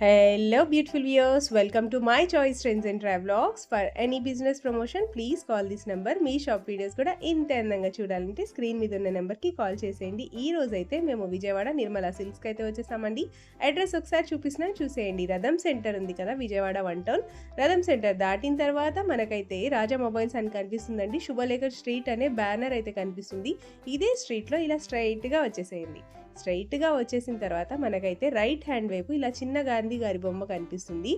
Hello, beautiful viewers. Welcome to my choice trends and travelogs. For any business promotion, please call this number. Me shop videos కూడా ఇంత అందంగా చూడాలంటే screen మీద ఉన్న నెంబర్కి call చేసేయండి. ఈ రోజు అయితే మేము విజయవాడ నిర్మలా సిల్క్స్కి అయితే వచ్చేసామండి. అడ్రస్ ఒకసారి చూపిస్తున్నాను, చూసేయండి. రథం సెంటర్ ఉంది కదా విజయవాడ 1 టౌన్. రథం సెంటర్ దాటిన తర్వాత మనకైతే రాజా మొబైల్స్ అని కనిపిస్తుందండి. శుభలేఖర్ స్ట్రీట్ అనే బ్యానర్ అయితే కనిపిస్తుంది. ఇదే స్ట్రీట్లో ఇలా స్ట్రైట్గా వచ్చేసేయండి. స్ట్రైట్గా వచ్చేసిన తర్వాత మనకైతే రైట్ హ్యాండ్ వైపు ఇలా చిన్న గాంధీ గారి బొమ్మ కనిపిస్తుంది.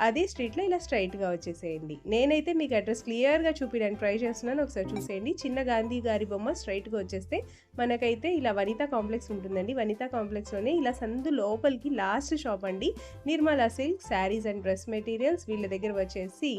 అదే స్ట్రీట్లో ఇలా స్ట్రైట్గా వచ్చేసేయండి. నేనైతే మీకు అడ్రస్ క్లియర్గా చూపించడానికి ట్రై చేస్తున్నాను, ఒకసారి చూసేయండి. చిన్న గాంధీ గారి బొమ్మ స్ట్రైట్గా వచ్చేస్తే మనకైతే ఇలా వనితా కాంప్లెక్స్ ఉంటుందండి. వనితా కాంప్లెక్స్లోనే ఇలా సందు లోపలికి లాస్ట్ షాప్ అండి Nirmala silk saris and dress materials. వీళ్ళ దగ్గర వచ్చేసి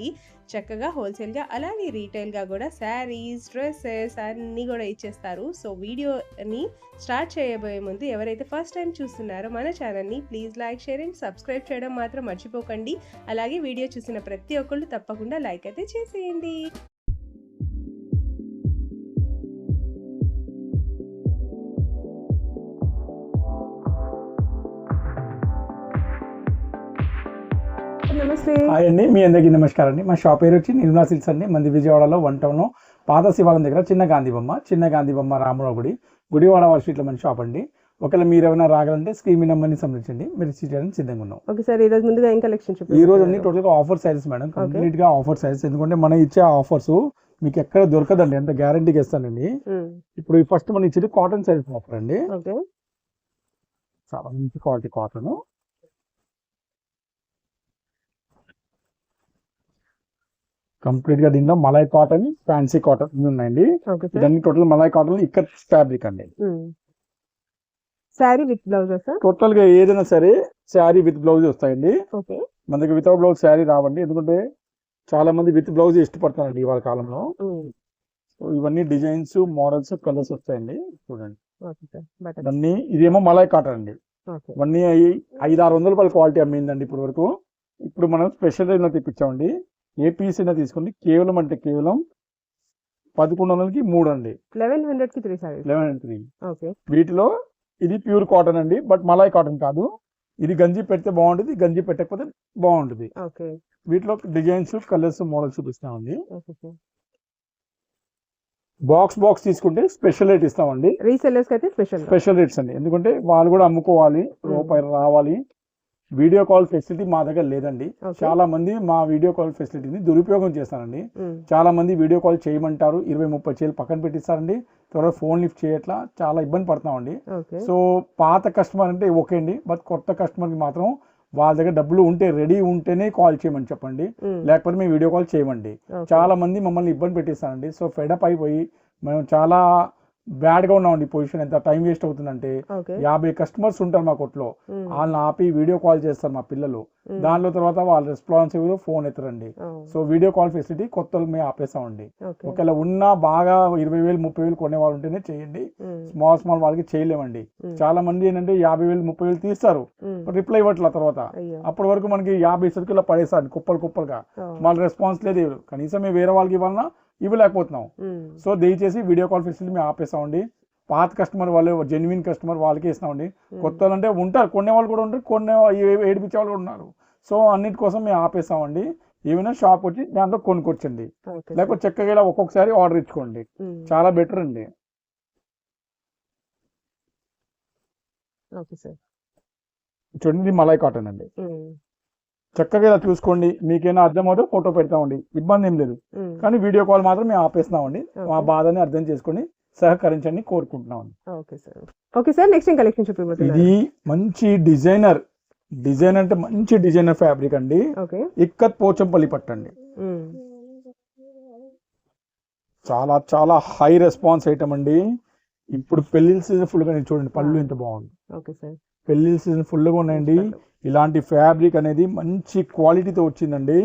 చక్కగా హోల్సేల్గా అలాగే రీటైల్గా కూడా శారీస్ డ్రెస్సెస్ అన్నీ కూడా ఇచ్చేస్తారు. సో వీడియోని స్టార్ట్ చేయబోయే ముందు ఎవరైతే ఫస్ట్ టైం చూస్తున్నారో మన ఛానల్ని please like share and subscribe చేయడం మాత్రం మర్చిపోకండి. అలాగే వీడియో చూసిన ప్రతి ఒక్కళ్ళు తప్పకుండా లైక్ అయితే చేసేయండి. నమస్తే. హాయ్ అండి, మీ అందరికీ నమస్కారం అండి. మా షాప్ పేరు వచ్చి నిర్మలా సిల్క్స్ అండి. మంది విజయవాడలో 1 టౌన్లో పాత శివాలయం దగ్గర చిన్న గాంధీ బొమ్మ రామరావు గుడివాడ వాళ్ళ స్ట్రీట్లో మన షాప్ అండి. ఒకవేళ మీరు ఏమైనా రాగలంటే స్క్రీన్ నెంబర్ని సంప్రదించండి, మీరు చేయడానికి సిద్ధంగా ఉన్నాం. ఓకే సార్, ఈ రోజు ముందుగా ఏం కలెక్షన్ ఈ రోజు అన్ని టోటల్గా ఆఫర్ సైజెస్ మేడం, కంప్లీట్గా ఆఫర్ సైజెస్. ఎందుకంటే మనం ఇచ్చే ఆఫర్స్ మీకు ఎక్కడ దొరకదండి, అంత గ్యారంటీగా ఇస్తానండి. ఇప్పుడు ఫస్ట్ మనం ఇచ్చేది కాటన్ సైజెస్ ఆఫర్ అండి. చాలా మంచి క్వాలిటీ కాటన్. కంప్లీట్ గా దీనిలో మలై కాటన్, ఫ్యాన్సీ కాటన్ ఉన్నాయండి. ఇదన్నీ టోటల్ మలై కాటన్ ఇక్కడ ఫ్యాబ్రిక్ అండి. శారీ విత్ బ్లౌజ్ టోటల్ గా ఏదైనా సరే శారీ విత్ బ్లౌజ్ వస్తాయండి. మన దగ్గర వితౌట్ బ్లౌజ్ శారీ రావండి, ఎందుకంటే చాలా మంది విత్ బ్లౌజ్ ఇష్టపడతారండి ఇవాళ కాలంలో. ఇవన్నీ డిజైన్స్, మోడల్స్, కలర్స్ వస్తాయండి. చూడండి ఇవన్నీ. ఇదేమో మలై కాటన్ అండి. ఇవన్నీ 500-600 రూపాయల క్వాలిటీ అమ్మిందండి ఇప్పటి వరకు. ఇప్పుడు మనం స్పెషల్ రేంజ్ లో తెప్పించామండి. ఏ పీస్ అయినా తీసుకోండి, కేవలం 1100కి 3 అండి. 1100కి 3 సారీస్. 1103. వీటిలో ఇది ప్యూర్ కాటన్ అండి, బట్ మలాయ్ కాటన్ కాదు. ఇది గంజి పెడితే బాగుంటుంది, గంజి పెట్టకపోతే బాగుంటుంది. వీటిలో డిజైన్స్, కలర్స్, మోడల్స్ చూపిస్తామండి. బాక్స్ తీసుకుంటే స్పెషల్ రేట్ ఇస్తామండి. రీసెల్లర్స్ అయితే స్పెషల్ రేట్స్ అండి, ఎందుకంటే వాళ్ళు కూడా అమ్ముకోవాలి, రూపాయి రావాలి. వీడియో కాల్ ఫెసిలిటీ మా దగ్గర లేదండి. చాలా మంది మా వీడియో కాల్ ఫెసిలిటీని దురుపయోగం చేస్తారండి. చాలా మంది వీడియో కాల్ చేయమంటారు, 20-30 చేలు పక్కన పెట్టిస్తారండి. త్వరగా ఫోన్ లిఫ్ట్ చేయట్లా, చాలా ఇబ్బంది పడతామండి. సో పాత కస్టమర్ అంటే ఓకే అండి, బట్ కొత్త కస్టమర్కి మాత్రం వాళ్ళ దగ్గర డబ్బులు ఉంటే, రెడీ ఉంటేనే కాల్ చేయమని చెప్పండి, లేకపోతే మేము వీడియో కాల్ చేయమండి. చాలా మంది మమ్మల్ని ఇబ్బంది పెట్టిస్తారండి. సో ఫెడప్ అయిపోయి మేము చాలా బ్యాడ్గా ఉన్నామండి. పొజిషన్ ఎంత టైం వేస్ట్ అవుతుందంటే 50 కస్టమర్స్ ఉంటారు మా కొట్లో, వాళ్ళని ఆపి వీడియో కాల్ చేస్తారు మా పిల్లలు. దానిలో తర్వాత వాళ్ళు రెస్పాన్స్ ఇవ్వరు, ఫోన్ ఎత్తరండి. సో వీడియో కాల్ ఫెసిలిటీ కొత్త మేము ఆపేస్తామండి. ఒకవేళ ఉన్నా బాగా 20,000-30,000 కొనే వాళ్ళు ఉంటేనే చేయండి, స్మాల్ వాళ్ళకి చేయలేమండి. చాలా మంది ఏంటంటే 50,000-30,000 తీస్తారు, రిప్లై ఇవ్వట్ల. తర్వాత అప్పటి వరకు మనకి 50 సరుకుల్లో పడేస్తారు కుప్పలుగా. వాళ్ళ రెస్పాన్స్ లేదు, కనీసం మేము వేరే వాళ్ళకి ఇవ్వాలన్నా ఇవ్వలేకపోతున్నాం. సో దయచేసి వీడియో కాల్ ఫెసిలిటీ మేము ఆపేస్తామండి. పాత కస్టమర్ వాళ్ళు, జెన్యున్ కస్టమర్ వాళ్ళకి ఇస్తామండి. కొత్త వాళ్ళు అంటే ఉంటారు, కొనే వాళ్ళు కూడా ఉంటారు, ఏడిపించే వాళ్ళు కూడా ఉన్నారు. సో అన్నిటి కోసం మేము ఆపేస్తామండి. ఏమైనా షాప్ వచ్చి దాంట్లో కొనుక్కొచ్చండి, లేకపోతే చక్కగా ఇలా ఒక్కొక్కసారి ఆర్డర్ ఇచ్చుకోండి, చాలా బెటర్ అండి. చూడండి మలై కాటన్ అండి. చక్కగా ఇలా చూసుకోండి, మీకేనా అర్థమవుతే ఫోటో పెడతామండి, ఇబ్బంది ఏం లేదు. కానీ వీడియో కాల్ మాత్రం మేము ఆపేస్తున్నామండి. మా బాధని అర్థం చేసుకొని సహకరించండి కోరుకుంటున్నామండి. ఇది మంచి డిజైనర్ అంటే మంచి డిజైనర్ ఫ్యాబ్రిక్ అండి. ఇక్కత్ పోచంపల్లి పట్టండి. చాలా చాలా హై రెస్పాన్స్ ఐటమ్ అండి. ఇప్పుడు పెళ్లిళ్ళ సీజన్ ఫుల్ గా చూడండి, పళ్ళు ఎంత బాగుంది. పెళ్లిళ్ళ సీజన్ ఫుల్ గా ఉన్నాయండి. ఇలాంటి ఫ్యాబ్రిక్ అనేది మంచి క్వాలిటీతో వచ్చిందండి.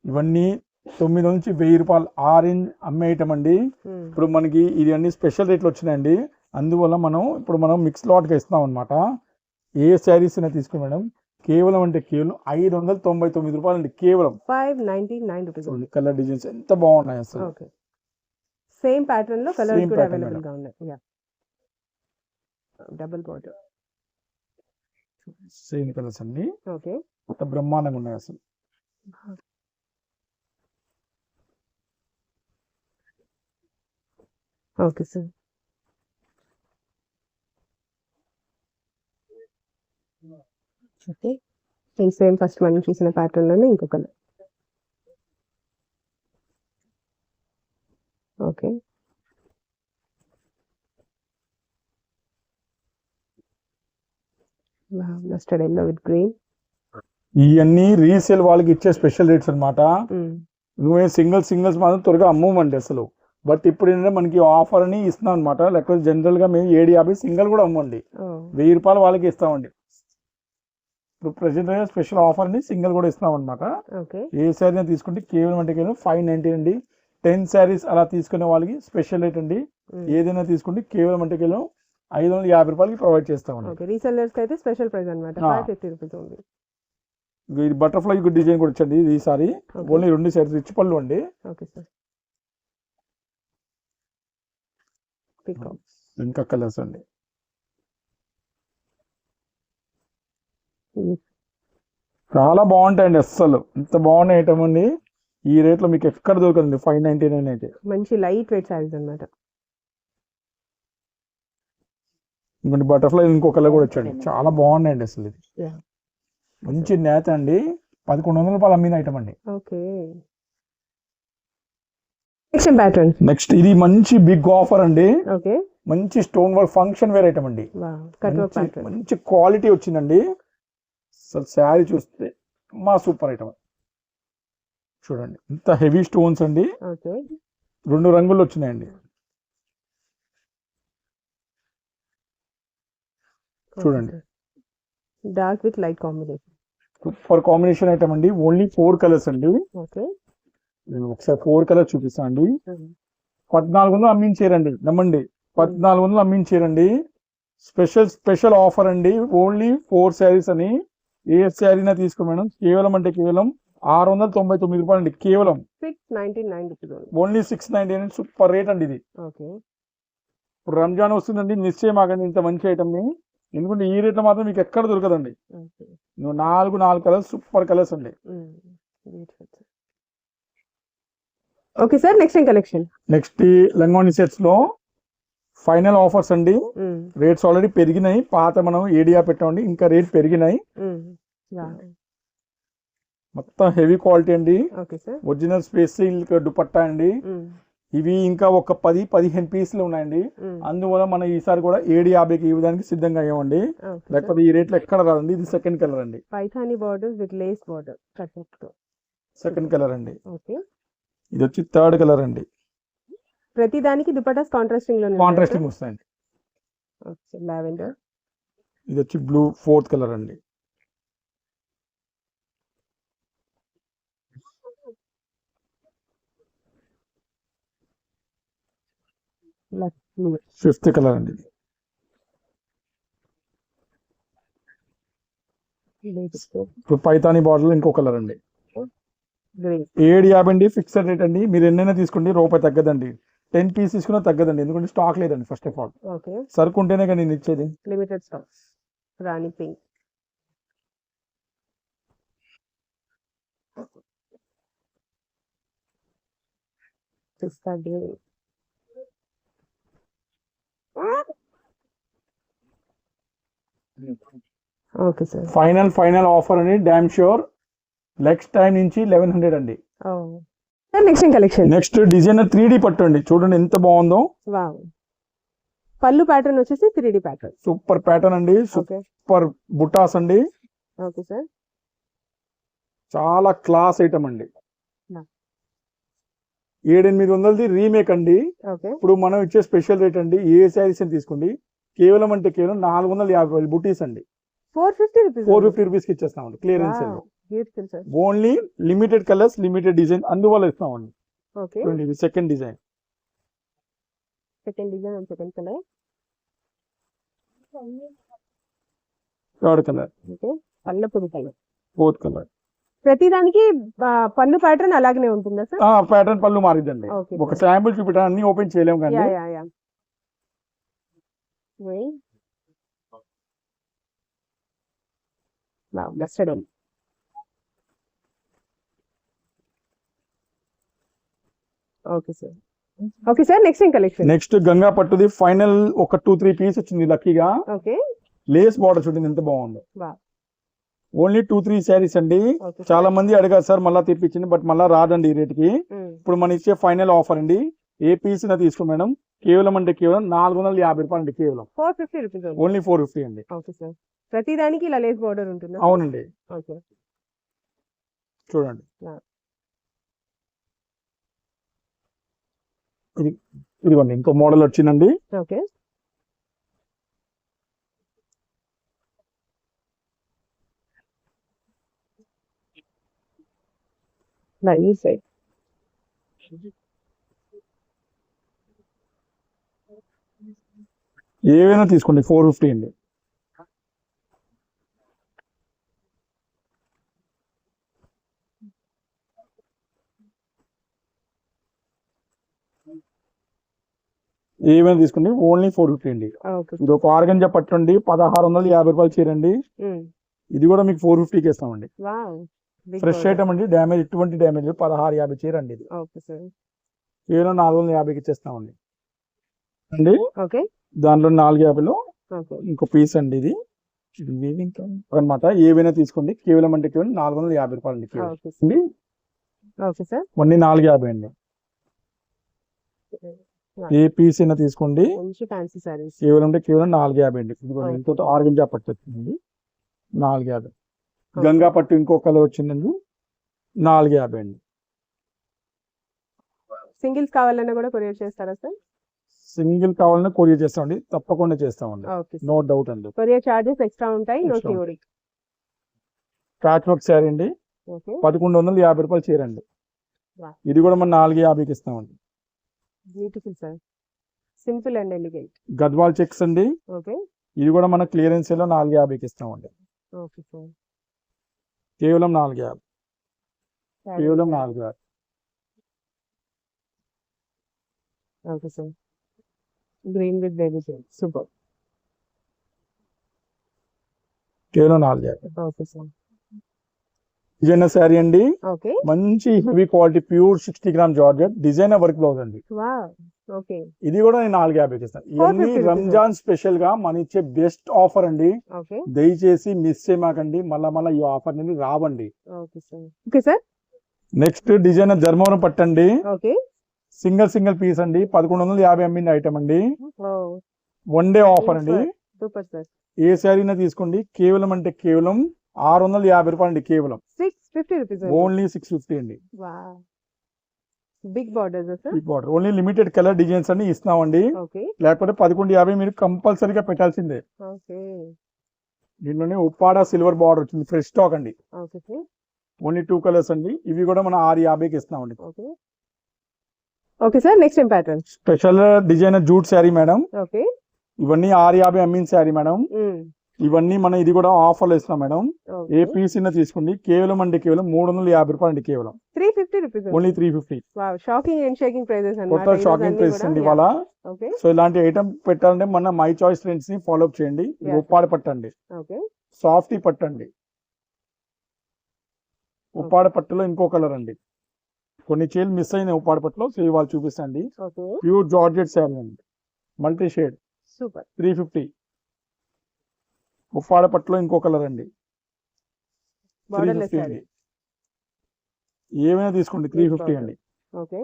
ఇవన్నీ 900 నుంచి 1000 రూపాయలు ఆరెంజ్ అమ్మే ఐటమ్ అండి. ఇప్పుడు మనకి ఇది అన్ని స్పెషల్ రేట్లు వచ్చినాయండి. అందువల్ల మనం మిక్స్ లాట్ గా ఇస్తాం అనమాట. ఏ శారీస్ అయినా తీసుకుని మేడం, కేవలం 599 రూపాయలు అండి. కేవలం 599 రూపీస్. కలర్ డిజైన్స్ ఎంత బాగున్నాయి అసలు. సేమ్ ప్యాటర్న్ లో కలర్స్ కూడా అవైలబుల్ గా ఉన్నాయి. Double border. సేమ్ కలర్స్ అండి, ఓకే. అంత బ్రహ్మాండంగా ఉన్నాయి అసలు. Okay sir. Okay. Same first మనం చూసిన ప్యాటర్న్ లోనే ఇంకో colour. Okay. Mustard yellow with green. ఇవన్నీ రీసేల్ వాళ్ళకి ఇచ్చే స్పెషల్ రేట్స్ అనమాట. నువ్వే సింగిల్స్ మాత్రం త్వరగా అమ్మమండి అసలు. బట్ ఇప్పుడు ఏంటంటే మనకి ఆఫర్ అని ఇస్తున్నాం అనమాట. లేకపోతే జనరల్ గా మేము 750 సింగిల్ కూడా అమ్మండి, 1000 రూపాయలు వాళ్ళకి ఇస్తామండి. ఇప్పుడు ప్రెసెంట్ స్పెషల్ ఆఫర్ అని సింగిల్ కూడా ఇస్తున్నాం అనమాట. ఓకే. ఏ శారీ తీసుకుంటే కేవలం అంటే కేవలం 590 అండి. 10 శారీస్ అలా తీసుకునే వాళ్ళకి స్పెషల్ రేట్ అండి. ఏదైనా తీసుకుంటే కేవలం అంటే కేవలం 550 రూపాయలకి ప్రొవైడ్ చేస్తామండి. ఓకే. రీసెల్లర్స్ అయితే స్పెషల్ ప్రైస్ అన్నమాట, 550 రూపీస్ ఉంది. ఇది బటర్ఫ్లై డిజైన్ కూడా వచ్చండి ఈ సారీ. ఓన్లీ 2 శారీస్ రిచ్ పళ్ళు అండి. Okay sir. పీకాక్. ఇంకా కలర్స్ అండి, చాలా బాగుంటాయండి అస్సలు. ఇంత బాగున్న ఐటమ్ అండి. ఈ రేట్ లో మీకు ఎక్కడ దొరకదండి 599 అయితే. మంచి లైట్ వెయిట్ సారీస్ అన్నమాట. ఇంకోటి బటర్ఫ్లై ఇంకో కలర్ కూడా వచ్చండి, చాలా బాగున్నాయండి అసలు. ఇది Yeah. మంచి నేత అండి, 1100 రూపాయలు అమ్మిన ఐటమ్ అండి. ఓకే. Next pattern. నెక్స్ట్ ఇది మంచి బిగ్ ఆఫర్ అండి. ఓకే. మంచి stone work function wear item అండి. Cut work pattern. మంచి క్వాలిటీ వచ్చిందండి. అసలు శారీ చూస్తే మా సూపర్ ఐటమ్. చూడండి ఇంత హెవీ స్టోన్స్ అండి. ఓకే. 2 రంగులు వచ్చినాయండి. చూడండి dark with light combination. Super combination item అండి. ఓన్లీ 4 కలర్స్ అండి. ఓకే. నేను ఒకసారి 4 కలర్స్ చూపిస్తాను అండి. 1400 అమ్మించారండి, నమ్మండి. 1400 అమ్మించారండి. స్పెషల్ ఆఫర్ అండి. ఓన్లీ 4 శారీస్ అని. ఏ శారీనా తీసుకో మేడం, కేవలం అంటే కేవలం 699 రూపాయలు అండి. కేవలం 699 రూపీస్. ఓన్లీ 699. సూపర్ రేట్ అండి ఇది. ఓకే. ఇప్పుడు రంజాన్ వస్తుందండి, మిస్ చేయమాకండి ఇంత మంచి ఐటమ్ ని. ఎందుకంటే ఈ రేట్లో మాత్రం మీకు ఎక్కడ దొరకదండి. నువ్వు 4 కలర్స్, సూపర్ కలర్స్ అండి. Okay sir. Next collection. Next లంగాని సెట్స్ లో ఫైనల్ ఆఫర్స్ అండి. రేట్స్ ఆల్రెడీ పెరిగినాయి. పాత మనం ఏడియా పెట్టండి, ఇంకా రేట్ పెరిగినాయి. మొత్తం హెవీ క్వాలిటీ అండి. ఒరిజినల్ స్పేస్ సిల్క్ దుపట్టా అండి. ఇవి ఇంకా ఒక 10-15 పీసులు ఉన్నాయండి. అందువల్ల మనం ఈసారి కూడా 750కి ఇవ్వడానికి సిద్ధంగా అయ్యామండి. లేకపోతే ఈ రేట్లో ఎక్కడ రాదండి. ఇది సెకండ్ కలర్ అండి. Paithani border with lace border. Second colour అండి. ఓకే. ఇది వచ్చి థర్డ్ కలర్ అండి. ప్రతి దానికి దుపట్టాస్ కాంట్రాస్టింగ్ లో వస్తాయండి. లావెండర్. ఇది వచ్చి బ్లూ, ఫోర్త్ కలర్ అండి. ఫిఫ్త్ కలర్ అండి. ఇప్పుడు పైతానీ బార్డర్ ఇంకో కలర్ అండి. 750 అండి, ఫిక్స్డ్ రేట్ అండి. మీరు ఎన్నైనా తీసుకోండి, రూపాయి తగ్గదండి. 10 పీస్ తీసుకున్నా తగ్గదండి, ఎందుకంటే స్టాక్ లేదండి. ఫస్ట్ ఆఫ్ ఆల్ సరుకు ఉంటేనే కానీ నేను ఇచ్చేది. Limited stock. రాణి pink. Okay sir. Final offer అండి. డామ్ ష్యూర్ నెక్స్ట్ టైం నుంచి 1100 అండి. Next collection. Next designer 3D పట్టు అండి. చూడండి ఎంత బాగుందో. పళ్ళు ప్యాటర్న్ వచ్చేసి 3D ప్యాటర్న్. సూపర్ ప్యాటర్న్ అండి. సూపర్ బుటాస్ అండి. Okay sir. చాలా క్లాస్ ఐటమ్ అండి. 700-800 రీమేక్ అండి. ఇప్పుడు మనం ఇచ్చే స్పెషల్ రేట్ అండి. ఏ శారీస్ అని తీసుకోండి, కేవలం అంటే కేవలం 450 బుటీస్ అండి. 450 రూపీస్ కి ఇచ్చేస్తామండి. Clearance only. Limited colours, limited design, అందువల్ల ఇస్తామండి. ఇది second design. Third colour. Fourth colour. ప్రతి దానికి పళ్ళు ప్యాటర్న్ అలాగనే ఉంటుందా సార్? ప్యాటర్న్ పళ్ళు మారిద్దండి. ఒక శాంపుల్ చూపించా, అన్ని ఓపెన్ చేయలేము కానీ. Mustard yellow. Okay sir. Okay sir, next ఏం కలెక్షన్? నెక్స్ట్ గంగా పట్టుది ఫైనల్ ఒక 2-3 పీస్ వచ్చింది లక్కీగా. ఓకే. లేస్ బార్డర్ చూడండి ఎంత బాగుందో. వావ్. ఓన్లీ 2-3 శారీస్ అండి. Okay sir. చాలా మంది అడిగారు సార్ మళ్ళీ తెప్పించింది, బట్ మళ్ళీ రాదండి ఈ రేట్కి. ఇప్పుడు మనం ఇచ్చే ఫైనల్ ఆఫర్ అండి. ఏ పీస్ తీసుకో మేడం, కేవలం అంటే కేవలం 450 రూపాయలు అండి. కేవలం 450 రూపీస్. ఓన్లీ 450 అండి. Okay sir. ప్రతి దానికి ఇలా లేస్ బార్డర్ ఉంటుందా? అవునండి, ఓకే. చూడండి. Yeah. ఇదిగోండి ఇంకో మోడల్ వచ్చిందండి. ఓకే. నైస్. ఏవైనా తీసుకోండి 450 అండి. ఏమైనా తీసుకోండి ఓన్లీ 450 అండి. ఓకే. ఇది ఒక ఆర్గంజా పట్టండి 1650 రూపాయలు చీరండి. ఇది కూడా మీకు 450కి ఇస్తామండి. వావ్. ఫ్రెష్ ఐటమ్ అండి, డ్యామేజ్ ఎటువంటి డ్యామేజ్ 1650 చీరండి. ఇది ఓకే సార్. కేవలం 450కి ఇచ్చేస్తామండి అండి. ఓకే. దాంట్లో 450లో ఓకే. ఇంకో పీస్ అండి. ఇది అనమాట. ఏవైనా తీసుకోండి కేవలం అంటే కేవలం 450 రూపాయలు అండి. కేవలం ఓకే అండి. Okay sir. ఓన్లీ 450 అండి. ఏ పీస్ అయినా తీసుకోండి మంచి ఫ్యాన్సీ సారీస్. కేవలం అంటే కేవలం 450 అండి. ఇదిగోండి ఇంకోటి ఆర్గంజా పట్టు వచ్చిందండి 450. గంగా పట్టు ఇంకో కలర్ వచ్చిందండి 450 అండి. సింగిల్స్ కావాలన్నా కూడా కొరియర్ చేస్తారా సార్? సింగిల్ కావాలన్నా కొరియర్ చేస్తామండి, తప్పకుండా చేస్తామండి. ఓకే. నో డౌట్ అండి. కొరియర్ చార్జెస్ ఎక్స్ట్రా ఉంటాయి. No Extra. క్యూరీ. ప్యాచ్ వర్క్ శారీ అండి, ఓకే. 1150 రూపాయలు చీరండి. Wow. ఇది కూడా మనం 450కి ఇస్తామండి. Beautiful sir. Simple and elegant. Gadwal checks అండి. ఓకే. ఇది కూడా మన క్లియరెన్స్ లో 450కి ఇస్తామండి. Okay sir. కేవలం 450. కేవలం 450. Okay sir. Green with baby sir. Super. కేవలం 450. Okay sir. డిజైనర్ శారీ అండి, ఓకే. మంచి heavy quality pure 60 gram georgette designer work blouse అండి. వావ్. ఓకే. ఇది కూడా నేను 450కి ఇస్తాను. ఇవన్నీ 450 రంజాన్ స్పెషల్ గా మన ఇచ్చే బెస్ట్ ఆఫర్ అండి. ఓకే. దయచేసి మిస్ చేయమాకండి, మళ్ళా ఈ ఆఫర్ అనేది రావండి. Okay sir. Okay sir. Next designer Dharmavaram పట్టండి, ఓకే. సింగిల్ పీస్ అండి, 1150 అమ్మింది ఐటమ్ అండి. ఓ. 1 డే ఆఫర్ అండి. Super sir. ఏ శారీనా తీసుకోండి కేవలం అంటే కేవలం 650 రూపాయలు అండి. కేవలం 650 రూపీస్. ఓన్లీ 650 అండి. వావ్. Big borders sir. ఈ border only limited colour designs అన్ని ఇస్తున్నామండి. ఓకే. లేకపోతే 1150 మీరు కంపల్సరీగా పెట్టాల్సిందే. ఓకే. దీంట్లోనే ఉప్పాడ సిల్వర్ బార్డర్ వచ్చింది, ఫ్రెష్ స్టాక్ అండి. Okay sir. ఓన్లీ 2 కలర్స్ అండి. ఇవి కూడా మనం 650కి ఇస్తున్నామండి. ఓకే. Okay sir. నెక్స్ట్ ఏం pattern? Special designer jute sari madam. Okay. ఇవన్నీ 650 అమ్మిన శారీ మేడం. ఇవన్నీ మనం ఇది కూడా ఆఫర్లు ఇస్తున్నాం మేడం. ఏ పీస్ అయినా తీసుకోండి కేవలం అంటే కేవలం 350 రూపాయలు అండి. కేవలం 350 rupees. Only 350. Wow. Shocking and shaking prices కొత్త షాకింగ్ ప్రైస్ అండి ఇవాళ. ఓకే. సో ఇలాంటి ఐటమ్ పెట్టాలంటే మన మై చాయిస్ ట్రెండ్స్ ని ఫాలో అప్ చేయండి. Yeah. ఉప్పాడ పట్టండి, ఓకే. సాఫ్టీ పట్టండి. ఉప్పాడ పట్టులో ఇంకో కలర్ అండి. కొన్ని చీరలు మిస్ అయినాయి ఉప్పాడ పట్టులో, సో ఇవాళ చూపిస్తాండి. ఓకే. ప్యూర్ జార్జెట్ శారీ అండి, మల్టీ షేడ్, సూపర్. 350. ఉప్పాడ పట్టులో ఇంకో కలర్ అండి, బార్డర్లెస్ 350 సారీ. అండి. ఏమైనా తీసుకోండి 350 అండి. ఓకే.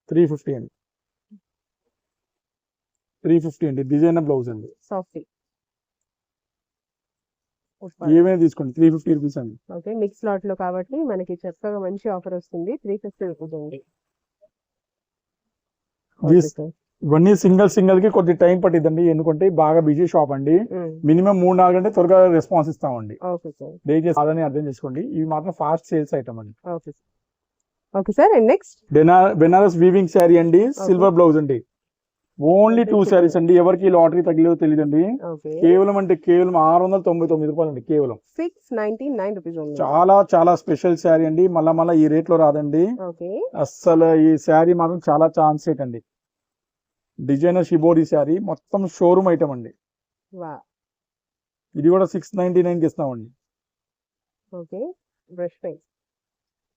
350 అండి. 350 అండి. డిజైనర్ బ్లౌజ్ అండి. సాఫ్టీ. ఏమైనా తీసుకోండి 350 రూపీస్ అండి. ఓకే. మిక్స్ లాట్ లో కాబట్టి మనకి చక్కగా మంచి ఆఫర్ వస్తుంది. 350 రూపీస్ అండి. ఇవన్నీ సింగిల్ కి కొద్ది టైం పట్టిద్దండి, ఎందుకంటే బాగా బిజీ షాప్ అండి. మినిమం 3-4 గంటలు త్వరగా రెస్పాన్స్ ఇస్తామండి. Okay sir. దయచేసి అదని అర్థం చేసుకోండి. ఇవి మాత్రం ఫాస్ట్ సేల్స్ ఐటమ్ అండి. Okay sir. Okay sir. And next Banaras weaving sari అండి, సిల్వర్ బ్లౌజ్ అండి. ఓన్లీ 2 శారీస్ అండి. ఎవరికి లాటరీ తగిలేదో తెలియదండి. ఓకే. కేవలం అంటే కేవలం 699 రూపాయలు అండి. కేవలం 699 రూపీస్ ఓన్లీ. చాలా స్పెషల్ శారీ అండి. మళ్ళా ఈ రేట్ లో రాదండి. ఓకే. అస్సలు ఈ శారీ మాత్రం చాలా ఛాన్స్ రేట్ అండి. డిజైనర్ షిబోరి శారీ, మొత్తం షోరూమ్ ఐటమ్ అండి. వావ్. ఇది కూడా 699కి ఇస్తామండి. Okay, brush paint.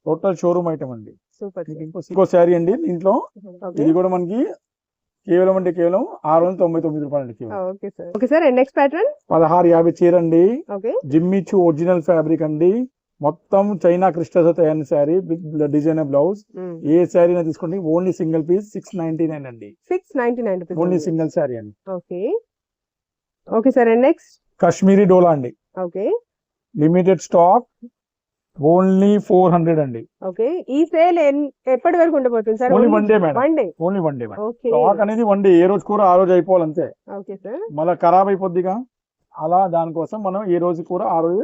Total showroom item అండి. సూపర్. ఇంకో శారీ అండి దీంట్లో. ఓకే ఇది కూడా మనకి కేవలం అంటే కేవలం 699 రూపాయలు అండి. Okay sir. Okay sir, and next pattern. 1650 చీర అండి. ఓకే, జిమ్మిచు ఒరిజినల్ ఫ్యాబ్రిక్ అండి. మొత్తం చైనా క్రిస్టల్స్ తో తయారైన శారీ విత్ డిజైనర్ బ్లౌజ్. ఏ శారీ తీసుకోండి ఓన్లీ సింగిల్ పీస్ 699 అండి. 699 రూపీస్ ఓన్లీ సింగిల్ శారీ అండి. Okay okay sir, and next. Kashmiri డోలా అండి. ఓకే లిమిటెడ్ స్టాక్, ఓన్లీ 400 అండి. ఓకే, ఈ సేల్ ఎప్పటి వరకు ఉండబోతుంది sir? Only one day madam. One day. Only one day madam. Okay stock అనేది వన్ డే. ఏ రోజు కూర ఆ రోజు అయిపోవాలంతే. Okay sir. మళ్ళీ ఖరాబ్ అయిపోద్దిగా, అలా దానికోసం మనం ఏ రోజు కూర ఆ రోజు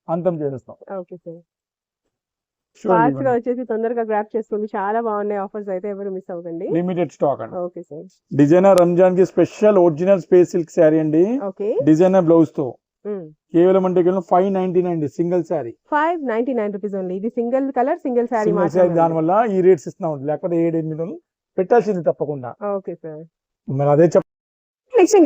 అంతం చేస్తాం. ఓకే సార్, ఫాస్ట్ గా వచ్చేసి తొందరగా గ్రాప్ చేసుకోండి. చాలా బాగున్నాయి ఆఫర్స్, అయితే ఎవరు మిస్ అవ్వకండి. లిమిటెడ్ స్టాక్ అండి. Okay sir. డిజైనర్ రంజాన్ కి స్పెషల్ ఒరిజినల్ స్పేస్ సిల్క్ శారీ అండి. ఓకే, డిజైనర్ బ్లౌజ్ తో కేవలం అంటే కేవలం 599 సింగిల్ శారీ. 599 rupees only. ఇది single colour single sari single sari. దాని వల్ల ఈ రేట్స్ ఇస్తున్నాం, లేకపోతే 7-8 పెట్టాల్సింది తప్పకుండా. Okay sir. మరి అదే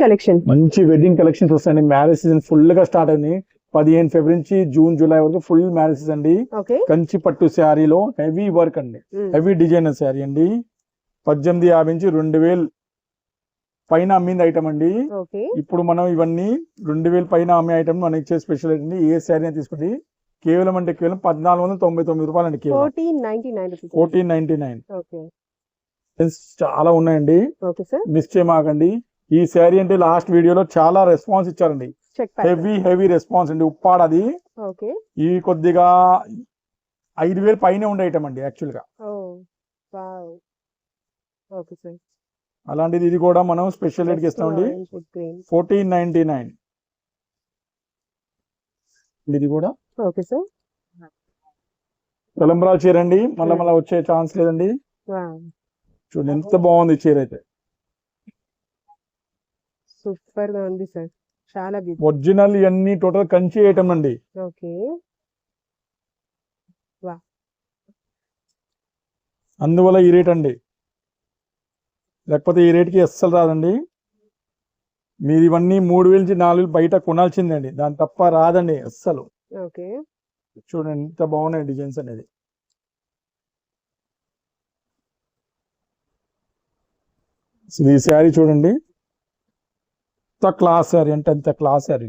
కలెక్షన్ మంచి వెడ్డింగ్ కలెక్షన్స్ వస్తాయండి. మ్యారేజ్ సీజన్ ఫుల్ గా స్టార్ట్ అయింది. 15 ఫిబ్రవరి నుంచి జూన్ జూలై వరకు ఫుల్ మ్యారేజెస్ అండి. ఓకే, కంచి పట్టు శారీలో హెవీ వర్క్ అండి. హెవీ డిజైనర్ శారీ అండి. 1850 నుంచి 2000 పైన అమ్మింది ఐటమ్ అండి. ఓకే, ఇప్పుడు మనం ఇవన్నీ 2000 పైన అమ్మే ఐటమ్ మనం ఇచ్చే స్పెషల్ అండి. ఏ శారీ తీసుకుంటే కేవలం అంటే కేవలం 1499 రూపాయలు అండి. 1499. ఓకే, చాలా ఉన్నాయండి, ఓకే సార్. మిస్ చేయమాకండి. ఈ శారీ అంటే లాస్ట్ వీడియోలో చాలా రెస్పాన్స్ ఇచ్చారండి. హెవీ రెస్పాన్స్ అండి. ఉప్పాడ అది. ఓకే, ఈ కొద్దిగా 5000 పైన ఉండే ఐటమ్ అండి యాక్చువల్ గా. Okay sir. అలాంటిది ఇది కూడా మనం స్పెషల్ రేట్ కి ఇస్తామండి. 1499. ఇది కూడా ఓకే సార్. తలంబ్రాల చీర అండి. మళ్ళా వచ్చే ఛాన్స్ లేదండి. చూడండి ఎంత బాగుంది చీర అయితే. సూపర్ గా ఉంది సార్, చాలా ఒరిజినల్ ఇవన్నీ టోటల్ కంచి ఐటమ్ అండి. ఓకే, అందువల్ల ఈ రేట్ అండి, లేకపోతే ఈ రేట్కి అస్సలు రాదండి. మీరు ఇవన్నీ 3000 నుంచి 4000 బయట కొనాల్సిందండి, దాని తప్ప రాదండి అస్సలు. ఓకే, చూడండి ఎంత బాగున్నాయి డిజైన్స్ అనేది. ఈ శారీ చూడండి, ఎంత క్లాస్ శారీ అంటే అంత క్లాస్ శారీ.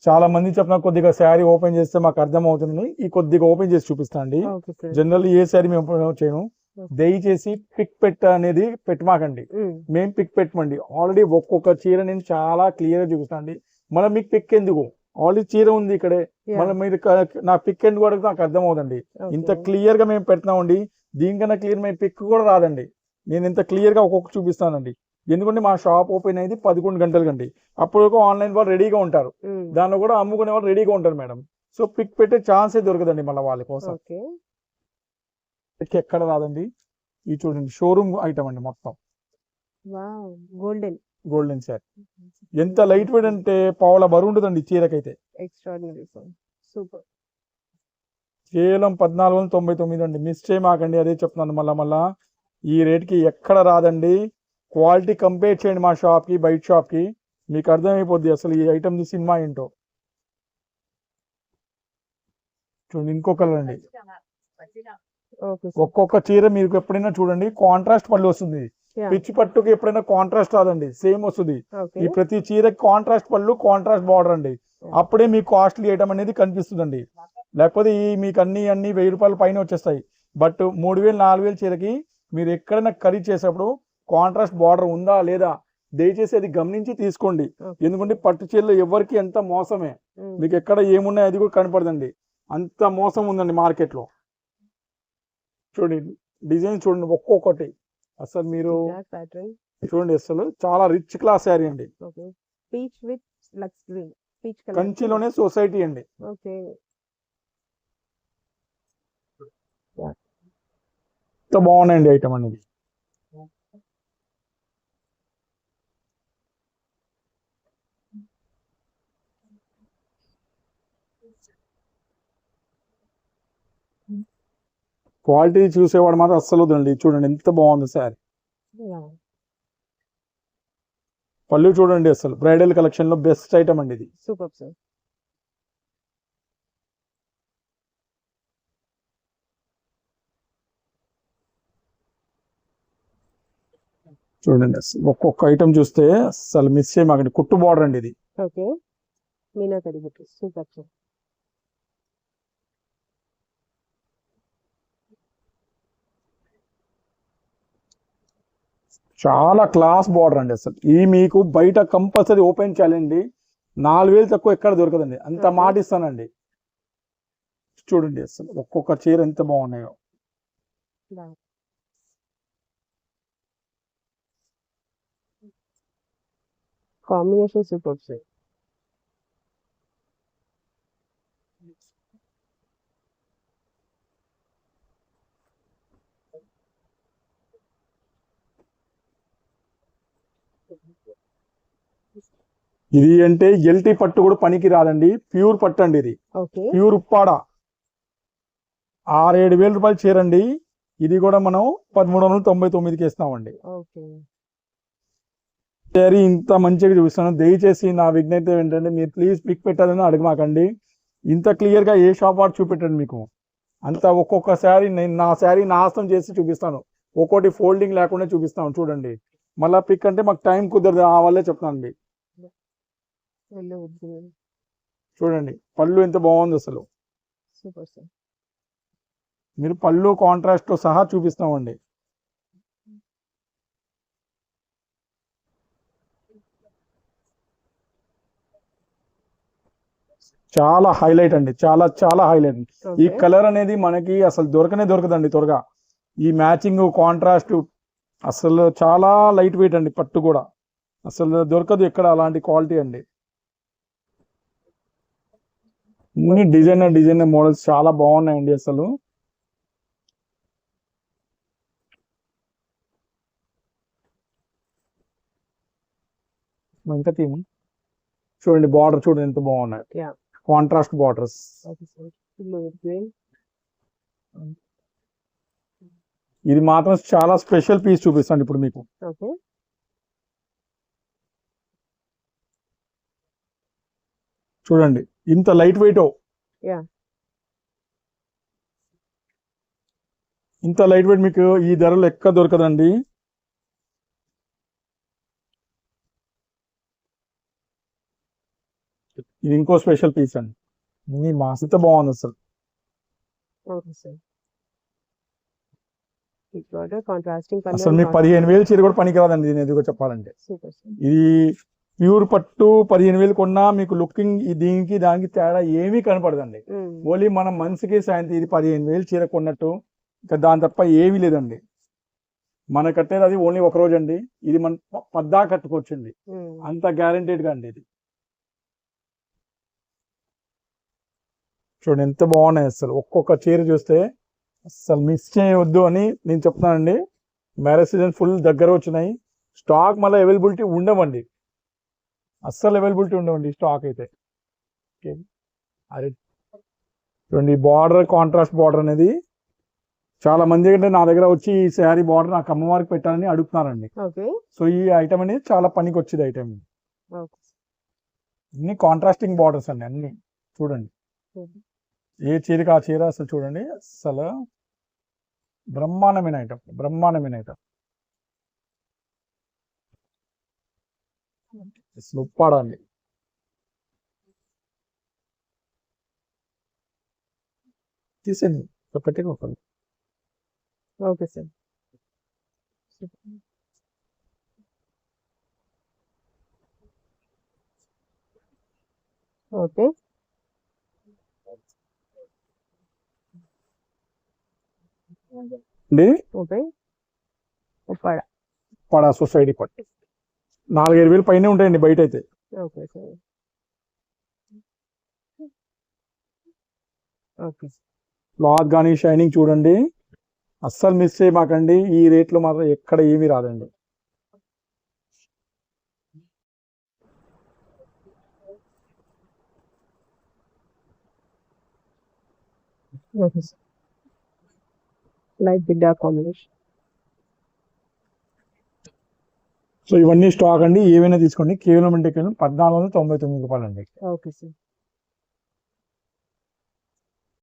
చాలా మంది చెప్పిన కొద్దిగా శారీ ఓపెన్ చేస్తే మాకు అర్థం అవుతుంది. ఈ కొద్దిగా ఓపెన్ చేసి చూపిస్తాను అండి. జనరల్ ఏ శారీ మేము ఓపెన్ చేయను. దయచేసి పిక్ అనేది పెట్టమాకండి. మేము పిక్ పెట్టమండి. ఆల్రెడీ ఒక్కొక్క చీర నేను చాలా క్లియర్ గా చూపిస్తాను అండి. మళ్ళీ మీకు పిక్ ఎందుకు, ఆల్రెడీ చీర ఉంది ఇక్కడే, మళ్ళీ మీరు నా పిక్ ఎందుకు అడిగితే నాకు అర్థం అవుతుంది. ఇంత క్లియర్ గా మేము పెడతామండి. దీనికన్నా క్లియర్ మేము పిక్ కూడా రాదండి. నేను ఇంత క్లియర్ గా ఒక్కొక్క చూపిస్తానండి. ఎందుకంటే మా షాప్ ఓపెన్ అయింది 11 గంటల కండి. అప్పుడు ఆన్లైన్ వాళ్ళు రెడీగా ఉంటారు, దానిలో కూడా అమ్ముకునే వాళ్ళు రెడీగా ఉంటారు మేడం. సో పిక్ పెట్టే ఛాన్సే దొరకదండి మళ్ళీ వాళ్ళ కోసం. ఎక్కడ రాదండి. ఇది చూడండి షోరూమ్ ఐటమ్ అండి మొత్తం. గోల్డెన్ శారీ. ఎంత లైట్ వెయిట్ అంటే పావుల బరువు ఉంటుందండి చీరకైతే. సూపర్. కేవలం 1499 అండి. మిస్ చేయమాకండి, అదే చెప్తున్నాను మళ్ళా. ఈ రేట్కి ఎక్కడ రాదండి. క్వాలిటీ కంపేర్ చేయండి మా షాప్కి బయట షాప్కి, మీకు అర్థమైపోద్ది అసలు ఈ ఐటమ్ సినిమా ఏంటో. చూడండి ఇంకో కలర్ అండి. ఒక్కొక్క చీర మీకు ఎప్పుడైనా చూడండి కాంట్రాస్ట్ పళ్ళు వస్తుంది. పిచ్చి పట్టుకి ఎప్పుడైనా కాంట్రాస్ట్ రాదండి, సేమ్ వస్తుంది. ఈ ప్రతి చీరకి కాంట్రాస్ట్ పళ్ళు, కాంట్రాస్ట్ బార్డర్ అండి. అప్పుడే మీకు కాస్ట్లీ ఐటమ్ అనేది కనిపిస్తుందండి. లేకపోతే మీకు అన్ని 1000 రూపాయల పైన వచ్చేస్తాయి. బట్ 3000 4000 చీరకి మీరు ఎక్కడైనా ఖరీదు చేసేప్పుడు కాంట్రాస్ట్ బార్డర్ ఉందా లేదా దయచేసి అది గమనించి తీసుకోండి. ఎందుకంటే పట్టు చీరలు ఎవరికి ఎంత మోసమే, మీకు ఎక్కడ ఏమున్నాయి అది కూడా కనపడదండి. అంత మోసం ఉందండి మార్కెట్ లో. చూడండి డిజైన్ చూడండి ఒక్కొక్కటి అసలు మీరు చూడండి, అసలు చాలా రిచ్ క్లాస్ శారీ అండి. కంచిలోనే సొసైటీ అండి. ఎంత బాగున్నాయండి ఐటమ్ అనేది. క్వాలిటీ చూసేవాడు మాత్రం అస్సలు వద్దండి. చూడండి ఎంత బాగుంది శారీ. పళ్ళు చూడండి, అసలు బ్రైడల్ కలెక్షన్ లో బెస్ట్ ఐటమ్ అండి ఇది. Super sir. చూడండి అసలు ఒక్కొక్క ఐటమ్ చూస్తే అసలు మిస్ చేయమాకండి. కుట్టు బార్డర్ అండి ఇది. ఓకే, మీనాకరి బుట్టి సూపర్ సార్. చాలా క్లాస్ బార్డర్ అండి. అసలు ఇది మీకు బయట కంపల్సరీ ఓపెన్ చేయాలండి. 4000 తక్కువ ఎక్కడ దొరకదండి. అంత మాట ఇస్తానండి. చూడండి అసలు ఒక్కొక్క చీర ఎంత బాగున్నాయో. Combination super sir. ఇది అంటే ఎల్టీ పట్టు కూడా పనికి రాదండి. ప్యూర్ పట్టు అండి ఇది. Okay, pure Uppada. 6-7 వేల రూపాయలు చీరండి. ఇది కూడా మనం 1399కి ఇస్తామండి. ఓకే, శారీ ఇంత మంచిగా చూపిస్తాను. దయచేసి నా విజ్ఞప్తి ఏంటంటే మీరు ప్లీజ్ పిక్ పెట్టాలని అడగమాకండి. ఇంత క్లియర్ గా ఏ షాప్ వాడు చూపెట్టండి మీకు. అంత ఒక్కొక్క శారీ నేను నా శారీ నాశనం చేసి చూపిస్తాను. ఒక్కోటి ఫోల్డింగ్ లేకుండా చూపిస్తాను. చూడండి మళ్ళీ పిక్ అంటే మాకు టైం కుదరదు. ఆ వల్లే చెప్తానండి. చూడండి పళ్ళు ఎంత బాగుంది అసలు. Super sir. మీరు పళ్ళు కాంట్రాస్ట్ తో సహా చూపిస్తామండి. చాలా హైలైట్ అండి. చాలా చాలా హైలైట్. ఈ కలర్ అనేది మనకి అసలు దొరకదండి త్వరగా. ఈ మ్యాచింగ్ కాంట్రాస్ట్ అసలు చాలా లైట్ వెయిట్ అండి. పట్టు కూడా అసలు దొరకదు ఎక్కడ అలాంటి క్వాలిటీ అండి. అన్ని డిజైనర్ మోడల్స్ చాలా బాగున్నాయండి అసలు. ఇంకా తీము చూడండి బార్డర్ చూడండి ఎంత బాగున్నాయి. Contrast borders. ఇది మాత్రం చాలా స్పెషల్ పీస్ చూపిస్తాను ఇప్పుడు మీకు. చూడండి ఇంత లైట్ వెయిట్. ఇంత లైట్ వెయిట్ మీకు ఈ ధరలో ఎక్కడ దొరకదండి. ఇది ఇంకో స్పెషల్ పీస్ అండి. మీ మాసిత బాగుంది అసలు. అసలు మీ 15,000 చీర కూడా పనికిరాదండి. దీని ఎదుగు చెప్పాలంటే ఇది ప్యూర్ పట్టు 15,000 కొన్నా మీకు లుకింగ్ దీనికి దానికి తేడా ఏమీ కనపడదండి. ఓన్లీ మనం మనసుకి సాయంత్రం ఇది 15,000 చీర కొన్నట్టు ఇంకా దాని తప్ప ఏమీ లేదండి. మన కట్టేది అది ఓన్లీ ఒక రోజు అండి. ఇది మన పద్దా కట్టుకోవచ్చండి. అంత గ్యారంటీడ్ గా అండి ఇది. చూడండి ఎంత బాగున్నాయి అసలు. ఒక్కొక్క చీర చూస్తే అసలు మిస్ చేయవద్దు అని నేను చెప్తున్నానండి. మ్యారేజ్ సీజన్ ఫుల్ దగ్గర వచ్చినాయి. స్టాక్ మళ్ళీ అవైలబిలిటీ ఉండవండి. అస్సలు అవైలబిలిటీ ఉండవండి స్టాక్ అయితే. అదే చూడండి బార్డర్ కాంట్రాస్ట్ బార్డర్ అనేది చాలా మంది అంటే నా దగ్గర వచ్చి ఈ శారీ బార్డర్ నాకు అమ్మవారికి పెట్టాలని అడుగుతున్నారండి. సో ఈ ఐటమ్ అనేది చాలా పనికి వచ్చేది ఐటమ్. అన్ని కాంట్రాస్టింగ్ బార్డర్స్ అండి అన్ని. చూడండి ఏ చీరకి ఆ చీర అసలు చూడండి అసలు బ్రహ్మాండమైన ఐటమ్. అసలు ఉప్పాడండి. తీసేయండి ఒకటి. Okay sir. ఓకే అండి. ఉప్పాడ సొసైటీ పట్టు 4,000-5,000 పైన ఉంటాయండి బయట అయితే. క్లాత్ కానీ షైనింగ్ చూడండి అస్సలు మిస్ చేయమాకండి. ఈ రేట్లో మాత్రం ఎక్కడ ఏమీ రాదండి. Light big dark combination. So ఇవన్నీ స్టాక్ అండి. ఏమైనా తీసుకోండి. కేవలం అంటే 1,499 రూపాయలు అండి. Okay sir.